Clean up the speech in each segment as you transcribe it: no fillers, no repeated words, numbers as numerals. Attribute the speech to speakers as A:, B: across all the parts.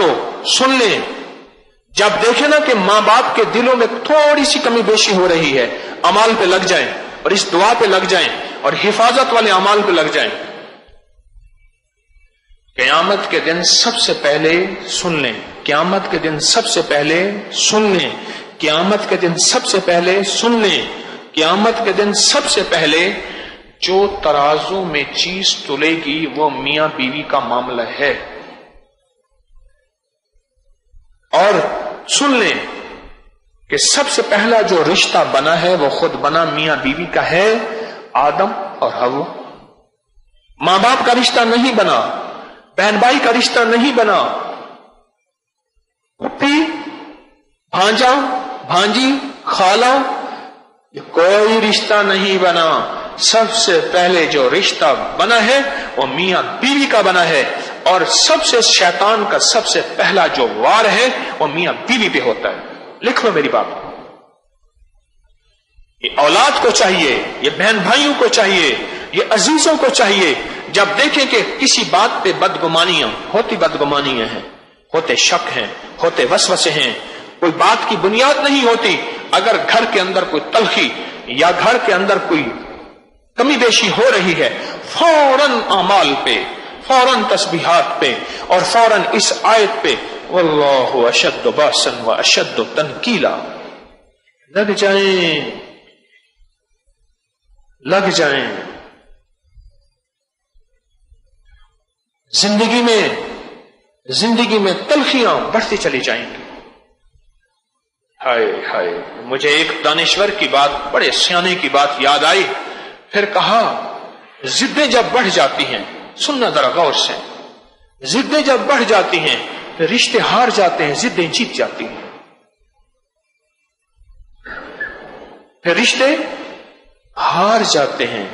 A: को सुन लें। जब देखें ना कि मां बाप के दिलों में थोड़ी सी कमी बेशी हो रही है, अमाल पे लग जाएं और इस दुआ पे लग जाएं और हिफाजत वाले अमाल पे लग जाएं। क़यामत के दिन सबसे पहले सुन लें, क़यामत के दिन सबसे पहले सुन लें, क़यामत के दिन सबसे पहले सुन लें, क़यामत के दिन सबसे पहले जो तराजू में चीज तुलेगी वो मियां बीवी का मामला है। और सुन लें कि सबसे पहला जो रिश्ता बना है वो खुद बना मियां बीवी का है, आदम और हव्वा। मां बाप का रिश्ता नहीं बना, बहन भाई का रिश्ता नहीं बना, पुप्पी, भांजा, भांजी, खाला, ये कोई रिश्ता नहीं बना। सबसे पहले जो रिश्ता बना है वो मियां बीवी का बना है, और सबसे शैतान का सबसे पहला जो वार है वो मियां बीवी पे होता है। लिख लो मेरी बात, ये औलाद को चाहिए, ये बहन भाइयों को चाहिए, ये अजीजों को चाहिए, जब देखें कि किसी बात पे बदगुमानियां होती, बदगुमानियां हैं, होते शक हैं, होते वसवसे हैं, कोई बात की बुनियाद नहीं होती, अगर घर के अंदर कोई तलखी या घर के अंदर कोई कमी बेशी हो रही है, फौरन अमाल पे, फौरन तस्बीहात पे और फौरन इस आयत पे वल्लाहु अशद्दु बासन व अशद्दु तनकीला लग जाएं, लग जाएं। जिंदगी में तलखियां बढ़ती चली जाएंगी। हाय हाय, मुझे एक दानिश्वर की बात, बड़े सियाने की बात याद आई। फिर कहा, जिद्दें जब बढ़ जाती हैं, सुनना जरा गौर से, जिद्दें जब बढ़ जाती हैं फिर रिश्ते हार जाते हैं, जिद्दें जीत जाती हैं। फिर रिश्ते हार जाते हैं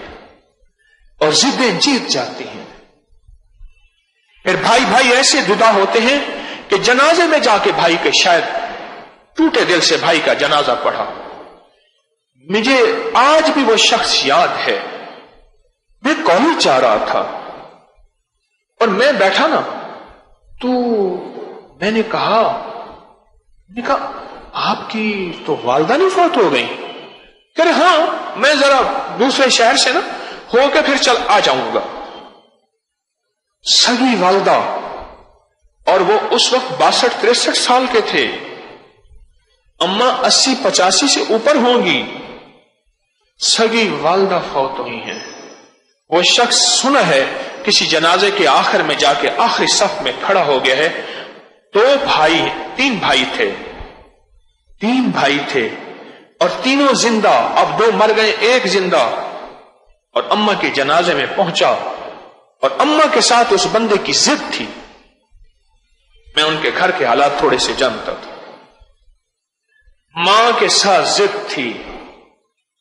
A: और जिद्दें जीत जाती हैं। फिर भाई भाई ऐसे जुदा होते हैं कि जनाजे में जाके भाई के, शायद टूटे दिल से भाई का जनाजा पढ़ा। मुझे आज भी वो शख्स याद है, मैं कॉलेज जा रहा था और मैं बैठा ना, तो मैंने कहा आपकी तो वालदा नहीं फौत हो गई? कह रहे हाँ, मैं जरा दूसरे शहर से ना होकर फिर चल आ जाऊंगा। सगी वालदा, और वो उस वक्त 62-63 साल के थे, अम्मा 80-85 से ऊपर होंगी, सगी वालदा फौत हुई हैं। वो शख्स सुना है किसी जनाजे के आखिर में जाके आखिरी सफ में खड़ा हो गया है। तीन भाई थे और तीनों जिंदा, अब 2 मर गए, 1 जिंदा। और अम्मा के जनाजे में पहुंचा और अम्मा के साथ उस बंदे की जिद थी। मैं उनके घर के हालात थोड़े से जानता था। मां के साथ जिद थी,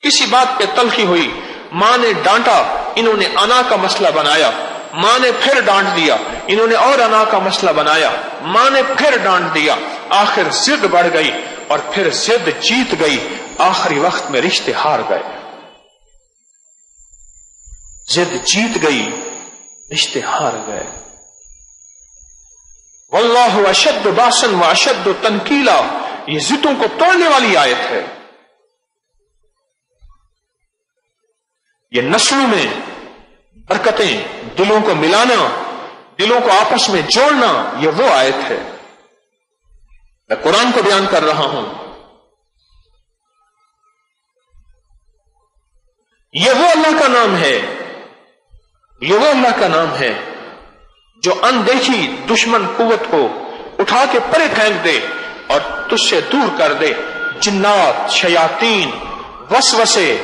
A: किसी बात पे तलखी हुई, मां ने डांटा, इन्होंने अना का मसला बनाया, मां ने फिर डांट दिया, इन्होंने और अना का मसला बनाया, मां ने फिर डांट दिया, आखिर जिद बढ़ गई और फिर जिद जीत गई। आखिरी वक्त में रिश्ते हार गए, जिद जीत गई, रिश्ते हार गए। वल्लाहु अशद्दु बासन व अशद्दु तनकीला, ये जिद्दों को तोड़ने वाली आयत है। ये नस्लों में बरकतें, दिलों को मिलाना, दिलों को आपस में जोड़ना, ये वो आयत है। मैं कुरान को बयान कर रहा हूं। ये वो अल्लाह का नाम है, ये वो अल्लाह का नाम है जो अनदेखी दुश्मन कुव्वत को उठा के परे फेंक दे और तुझसे दूर कर दे। जिन्नात, शयातीन, वसवसे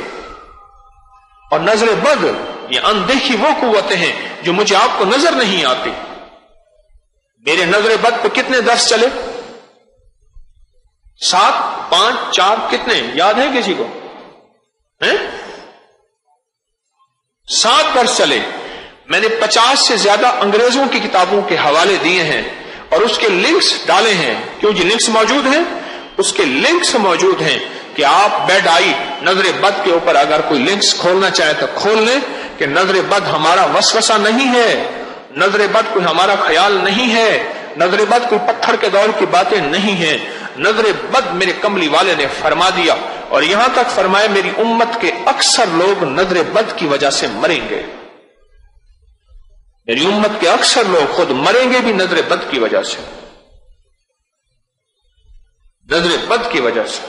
A: और नजर बद, ये अनदेखी वो कुव्वतें हैं जो मुझे आपको नजर नहीं आती। मेरे नजर बद पे कितने दर्स चले? 7, 5, 4 कितने याद है किसी को? हैं? 7 दर्स चले। मैंने 50 से ज्यादा अंग्रेजों की किताबों के हवाले दिए हैं और उसके लिंक्स डाले हैं। क्यों जी? लिंक्स मौजूद हैं, उसके लिंक्स मौजूद हैं कि आप बेड आई नजर बद के ऊपर अगर कोई लिंक्स खोलना चाहे तो खोल लें कि नजर बद हमारा वसवसा नहीं है, नजर बद कोई हमारा ख्याल नहीं है, نظر بد کوئی پتھر کے دور کی باتیں نہیں ہیں. نظر بد میرے کملی والے نے فرما دیا، اور یہاں تک فرمایا میری امت کے اکثر لوگ نظر بد کی وجہ سے مریں گے. میری امت کے اکثر لوگ خود مریں گے بھی نظر بد کی وجہ سے، نظر بد کی وجہ سے.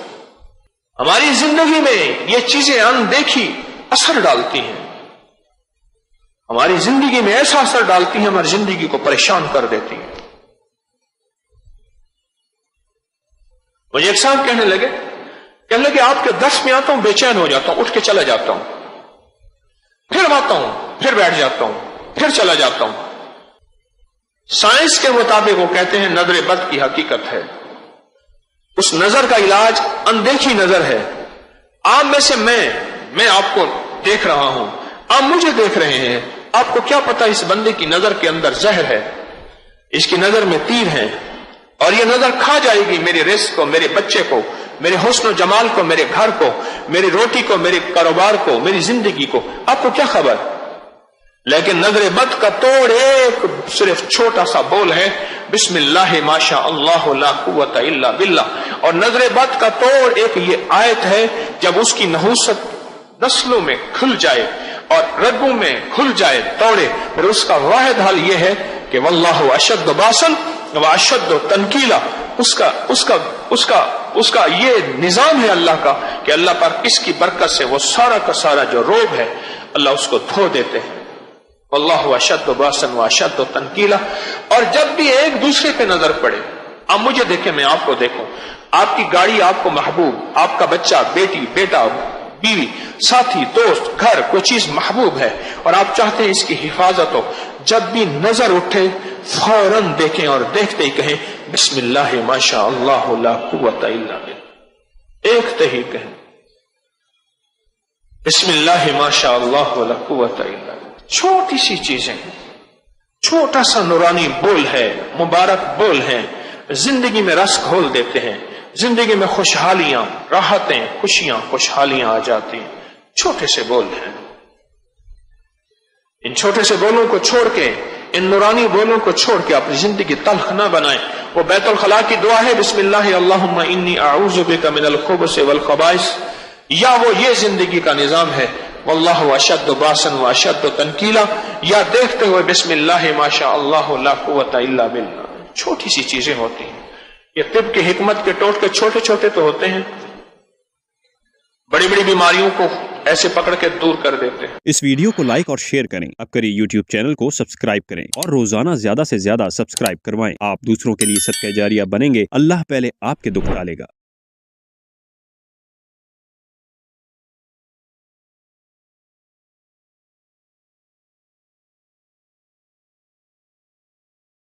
A: ہماری زندگی میں یہ چیزیں اندیکھی اثر ڈالتی ہیں، ہماری زندگی میں ایسا اثر ڈالتی ہیں، ہماری زندگی کو پریشان کر دیتی ہیں. مجھے ایک صاحب کہنے لگے آپ کے درس میں آتا ہوں بے چین ہو جاتا ہوں، اٹھ کے چلا جاتا ہوں، پھر آتا ہوں، پھر بیٹھ جاتا ہوں، پھر چلا جاتا ہوں. سائنس کے مطابق وہ کہتے ہیں نظر بد کی حقیقت ہے. اس نظر کا علاج اندیکھی نظر ہے. آپ میں سے میں آپ کو دیکھ رہا ہوں، آپ مجھے دیکھ رہے ہیں، آپ کو کیا پتا اس بندے کی نظر کے اندر زہر ہے، اس کی نظر میں تیر ہے، اور یہ نظر کھا جائے گی میرے رزق کو، میرے بچے کو، میرے حسن و جمال کو، میرے گھر کو، میری روٹی کو، میرے کاروبار کو، میری زندگی کو. آپ کو کیا خبر؟ لیکن نظر بد کا توڑ ایک صرف چھوٹا سا بول ہے، بسم اللہ ما شاء اللہ لا قوت الا باللہ. اور نظر بد کا توڑ ایک یہ آیت ہے، جب اس کی نحوست نسلوں میں کھل جائے اور رگوں میں کھل جائے توڑے، پھر اس کا واحد حل یہ ہے کہ واللہ اشد باسن واشد تنکیلا. اس کا یہ نظام ہے اللہ کا کہ اللہ پر اس کی برکت سے وہ سارا کا سارا جو روگ ہے اللہ اس کو دھو دیتے ہیں. واللہ اشد باسن واشد تنکیلا. اور جب بھی ایک دوسرے پہ نظر پڑے، آپ مجھے دیکھیں میں آپ کو دیکھوں، آپ کی گاڑی آپ کو محبوب، آپ کا بچہ، بیٹی، بیٹا، بیوی، ساتھی، دوست، گھر، کوئی چیز محبوب ہے اور آپ چاہتے ہیں اس کی حفاظت ہو، جب بھی نظر اٹھے فوراً دیکھیں اور دیکھتے ہی کہیں بسم اللہ ما شاء اللہ لا قوت الا باللہ. دیکھتے ہی کہیں بسم اللہ ما شاء اللہ لا قوت الا باللہ. چھوٹی سی چیزیں، چھوٹا سا نورانی بول ہے، مبارک بول ہے، زندگی میں رس گھول دیتے ہیں، زندگی میں خوشحالیاں، راحتیں، خوشیاں، خوشحالیاں آ جاتی ہیں. چھوٹے سے بول ہیں. ان چھوٹے سے بولوں کو چھوڑ کے، ان نورانی بولوں کو چھوڑ کے اپنی زندگی تلخ نہ بنائیں. وہ بیت الخلاء کی دعا ہے بسم اللہ اللہم انی اعوذ بک من الخبث والخبائث، یا وہ یہ زندگی کا نظام ہے واللہ اشد باسن واشد تنکیلا، یا دیکھتے ہوئے بسم اللہ ما شاء اللہ لا قوت الا باللہ. چھوٹی سی چیزیں ہوتی ہیں. یہ طب کی حکمت کے ٹوٹکے چھوٹے چھوٹے تو ہوتے ہیں، بڑی بڑی بیماریوں کو ایسے پکڑ کے دور کر دیتے ہیں.
B: اس ویڈیو کو لائک اور شیئر کریں. اب کریے یوٹیوب چینل کو سبسکرائب کریں اور روزانہ زیادہ سے زیادہ سبسکرائب کروائیں. آپ دوسروں کے لیے صدقہ جاریہ بنیں گے. اللہ پہلے آپ کے دکھ ڈالے گا.